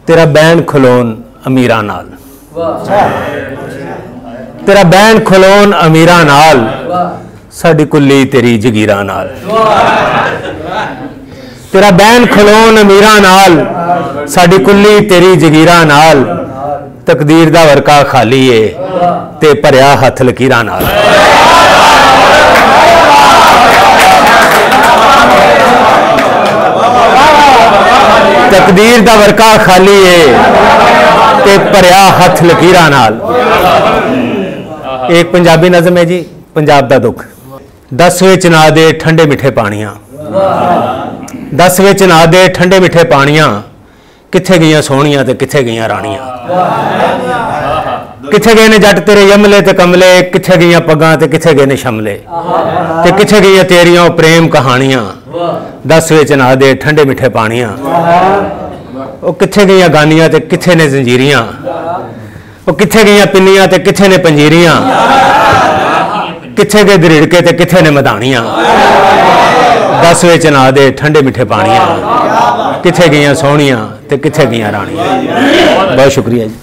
तेरा बैन खलोन अमीरां नाल, तेरा बैन खलोन अमीरां नाल, साडी कुल्ली तेरी जगीरां नाल। तेरा बैन खलोन अमीरां नाल, साडी कुल्ली तेरी जगीरां नाल, तकदीर दा वर्का खाली है ते भरिया हथ लकीरां नाल। तकदीर दा वर्का खाली है ते भरिया हथ लकीरां नाल। एक पंजाबी नज़म है जी, पंजाब दा दुख। 10 विच ना दे ठंडे मिठे पानियां, 10 विच ना दे ठंडे मिठे पानियां, किथे गईयां सोहणियां ते किथे गईयां राणियां। किथे गए ने जट तेरे यमले ते कमले, किथे गईयां पग्गां ते किथे गए ने शमले, ते किथे गईयां तेरियां प्रेम कहानियां। 10 विच ना दे ठंडे मिठे पानियां, वो किथे गईयां गानियां ते किथे ने जंजीरियां, वो किथे गईयां पिन्नियां ते किथे ने पंजीरियां, किथे गए दरिड़के ते किथे ने मदानियां। 10 विच ना दे ठंडे मिठे पानियां, किथे गईयां सोहणियां ते किथे गईयां राणियां। बहुत शुक्रिया जी।